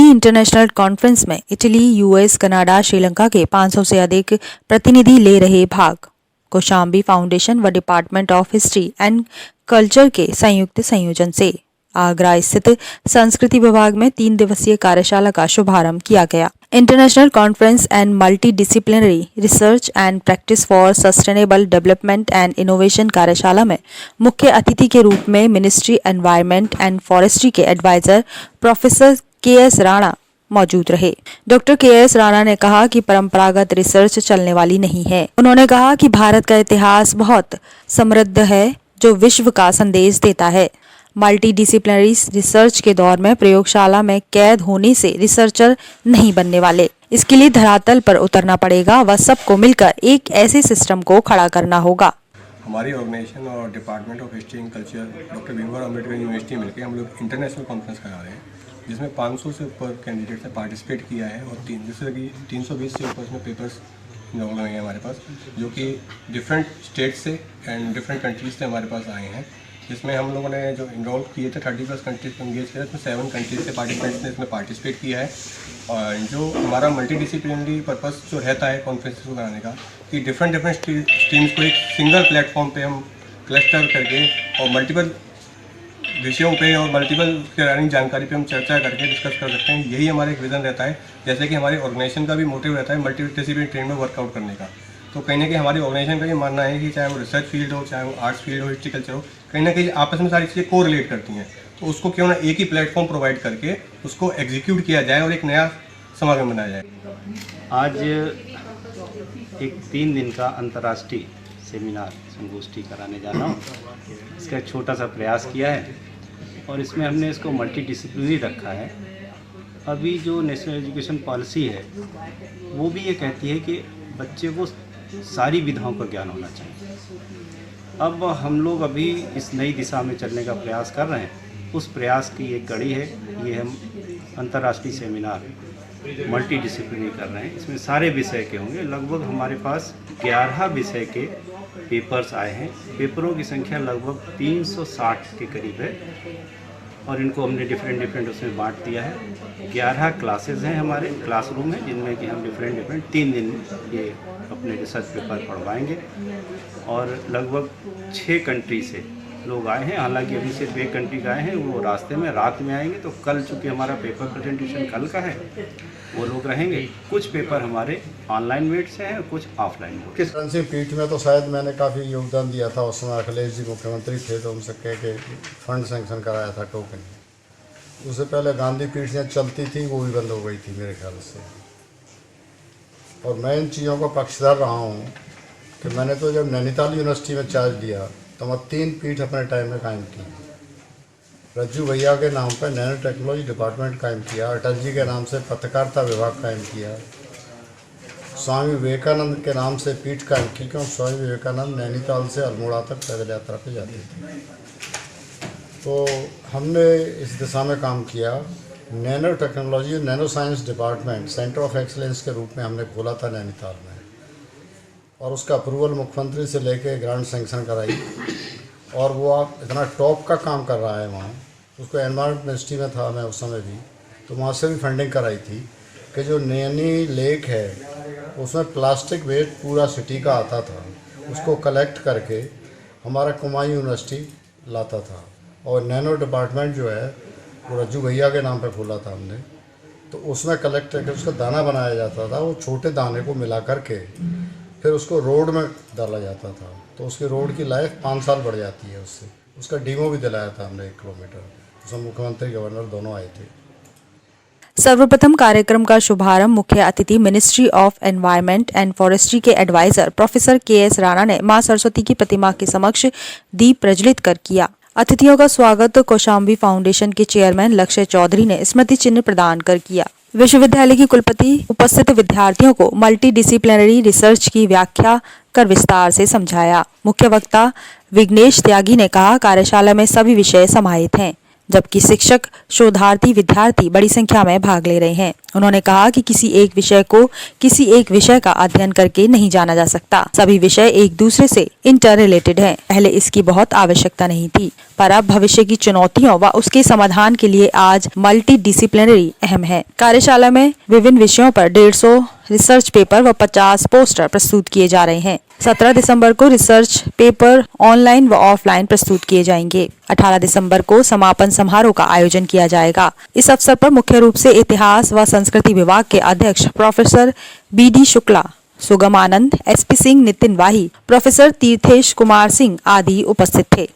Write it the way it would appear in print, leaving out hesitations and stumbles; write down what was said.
Mini international conference में Italy, US, Canada, Sri Lanka के 500 से अधिक प्रतिनिधि ले रहे भाग। कौशाम्बी फाउंडेशन व department of history and culture के संयुक्त संयोजन से आगरा स्थित संस्कृति विभाग में 3 दिवसीय कार्यशाला का शुभारंभ किया गया। International conference and multi disciplinary research and practice for sustainable development and innovation कार्यशाला में मुख्य अतिथि के रूप में मिनिस्ट्री एनवायरनमेंट एंड फॉरेस्ट्री के एडवाइजर प्रोफेसर के.एस. राणा मौजूद रहे। Doctor KS. राणा ने कहा कि परंपरागत रिसर्च चलने वाली नहीं है। उन्होंने कहा कि भारत का इतिहास बहुत समृद्ध है जो विश्व का संदेश देता है। मल्टी डिसिप्लिनरी रिसर्च के दौर में प्रयोगशाला में कैद होने से रिसर्चर नहीं बनने वाले। इसके लिए धरातल पर उतरना पड़ेगा व सबको मिलकर एक ऐसे सिस्टम को खड़ा करना होगा। हमारी ऑर्गेनाइजेशन और department of history and culture doctor Bhimrao Ambedkar university मिलकर हम लोग इंटरनेशनल कॉन्फ्रेंस करा रहे हैं, जिसमें 500 से ऊपर कैंडिडेट ने पार्टिसिपेट किया है और 320 से ऊपर इसमें पेपर्स इन्वॉल्व हुए हैं हमारे पास, जो कि डिफरेंट स्टेट से एंड डिफरेंट कंट्रीज से हमारे पास आए हैं। जिसमें हम लोगों ने जो इनरोल किए थे 30+ कंट्रीज को इंगेज किया, इसमें 7 कंट्रीज से पार्टिसिपेंट्स ने इसमें पार्टिसिपेट किया है। और जो हमारा मल्टी डिसिप्लिनरी पर्पस जो रहता है कॉन्फ्रेंस को कराने का, कि डिफरेंट स्ट्रीम्स को एक सिंगल प्लेटफॉर्म पे हम क्लस्टर करके और मल्टीपल विषयों पे और मल्टीपल रिगार्डिंग जानकारी पे हम चर्चा करके डिस्कस कर सकते हैं। यही हमारा एक विज़न रहता है, जैसे कि हमारे ऑर्गेनाइजेशन का भी मोटिव रहता है मल्टी डिसिप्लिनरी ट्रेन में वर्कआउट करने का। तो कहीं ना कहीं हमारी ऑर्गेनाइजेशन का ये मानना है कि चाहे वो रिसर्च फील्ड हो, चाहे वो आर्ट्स फील्ड हो, हिस्ट्री कल्चर हो, कहीं ना कहीं आपस में सारी चीज़ें को रिलेट करती हैं। तो उसको क्यों ना एक ही प्लेटफॉर्म प्रोवाइड करके उसको एग्जीक्यूट किया जाए और एक नया समागम बनाया जाए। आज एक 3 दिन का अंतर्राष्ट्रीय सेमिनार संगोष्ठी कराने जा रहा हूँ। इसका एक छोटा सा प्रयास किया है और इसमें हमने इसको मल्टी डिसिप्लिनरी रखा है। अभी जो नेशनल एजुकेशन पॉलिसी है वो भी ये कहती है कि बच्चे को सारी विधाओं का ज्ञान होना चाहिए। अब हम लोग अभी इस नई दिशा में चलने का प्रयास कर रहे हैं। उस प्रयास की एक कड़ी है ये हम अंतर्राष्ट्रीय सेमिनार मल्टी डिसिप्लिनरी कर रहे हैं। इसमें सारे विषय के होंगे। लगभग हमारे पास 11 विषय के पेपर्स आए हैं। पेपरों की संख्या लगभग 360 के करीब है और इनको हमने डिफरेंट उसमें बांट दिया है। 11 क्लासेस हैं, हमारे क्लासरूम है, जिनमें कि हम डिफरेंट 3 दिन ये अपने रिसर्च पेपर पढ़वाएंगे। और लगभग 6 कंट्री से लोग आए हैं। हालांकि अभी सिर्फ 1 कंट्री का आए हैं, वो रास्ते में रात में आएंगे। तो कल चूँकि हमारा पेपर प्रेजेंटेशन कल का है, वो लोग रहेंगे। कुछ पेपर हमारे ऑनलाइन मोड से हैं, कुछ ऑफलाइन मोड। किस पीठ में तो शायद मैंने काफ़ी योगदान दिया था। उस समय अखिलेश जी मुख्यमंत्री थे तो उनसे कह के फंड सेंक्शन कराया था टोकन। उससे पहले गांधी पीठ से चलती थी, वो भी बंद हो गई थी मेरे ख्याल से। और मैं इन चीज़ों का पक्षधर रहा हूँ कि मैंने तो जब नैनीताल यूनिवर्सिटी में चार्ज लिया तो मैं 3 पीठ अपने टाइम में कायम की। रज्जू भैया के नाम पर नैनो टेक्नोलॉजी डिपार्टमेंट कायम किया, अटल जी के नाम से पत्रकारिता विभाग कायम किया, स्वामी विवेकानंद के नाम से पीठ कायम की, क्योंकि स्वामी विवेकानंद नैनीताल से अल्मोड़ा तक पैदल यात्रा पे जाते थे। तो हमने इस दिशा में काम किया। Nano technology nano science department centre of excellence के रूप में हमने खोला था नैनीताल में, और उसका अप्रूवल मुख्यमंत्री से लेके ग्रांट सेंक्शन कराई। और वो आप इतना टॉप का काम कर रहा है वहाँ। उसको एनवायरनमेंट मिनिस्ट्री में था मैं उस समय भी, तो वहाँ से भी फंडिंग कराई थी कि जो नैनी लेक है उसमें प्लास्टिक वेस्ट पूरा सिटी का आता था, उसको कलेक्ट करके हमारा कुमाऊं यूनिवर्सिटी लाता था। और नैनो डिपार्टमेंट जो है वो रज्जू भैया के नाम पे खोला था हमने। तो उसमें कलेक्ट करके उसका दाना बनाया जाता था। वो छोटे दाने को मिला करके फिर उसको रोड में डाला जाता था, तो उसकी रोड की लाइफ 5 साल बढ़ जाती है उससे। उसका डीमो भी दिलाया था हमने 1 किलोमीटर। उसमें मुख्यमंत्री गवर्नर दोनों आए थे। सर्वप्रथम कार्यक्रम का शुभारंभ मुख्य अतिथि ministry of environment and forestry के एडवाइजर प्रोफेसर के.एस. राणा ने मां सरस्वती की प्रतिमा के समक्ष दीप प्रज्वलित कर किया। अतिथियों का स्वागत कौशाम्बी फाउंडेशन के चेयरमैन लक्ष्य चौधरी ने स्मृति चिन्ह प्रदान कर किया। विश्वविद्यालय की कुलपति उपस्थित विद्यार्थियों को मल्टी डिसिप्लिनरी रिसर्च की व्याख्या कर विस्तार से समझाया। मुख्य वक्ता विघ्नेश त्यागी ने कहा, कार्यशाला में सभी विषय समाहित हैं, जबकि शिक्षक, शोधार्थी, विद्यार्थी बड़ी संख्या में भाग ले रहे हैं। उन्होंने कहा कि किसी एक विषय को किसी एक विषय का अध्ययन करके नहीं जाना जा सकता। सभी विषय एक दूसरे से इंटर रिलेटेड हैं। पहले इसकी बहुत आवश्यकता नहीं थी, पर अब भविष्य की चुनौतियों व उसके समाधान के लिए आज मल्टी डिसिप्लिनरी अहम है। कार्यशाला में विभिन्न विषयों पर 150 रिसर्च पेपर व 50 पोस्टर प्रस्तुत किए जा रहे हैं। 17 दिसंबर को रिसर्च पेपर ऑनलाइन व ऑफलाइन प्रस्तुत किए जाएंगे। 18 दिसंबर को समापन समारोह का आयोजन किया जाएगा। इस अवसर पर मुख्य रूप से इतिहास व संस्कृति विभाग के अध्यक्ष प्रोफेसर BD शुक्ला, सुगम आनंद, SP सिंह, नितिन वाही, प्रोफेसर तीर्थेश कुमार सिंह आदि उपस्थित थे।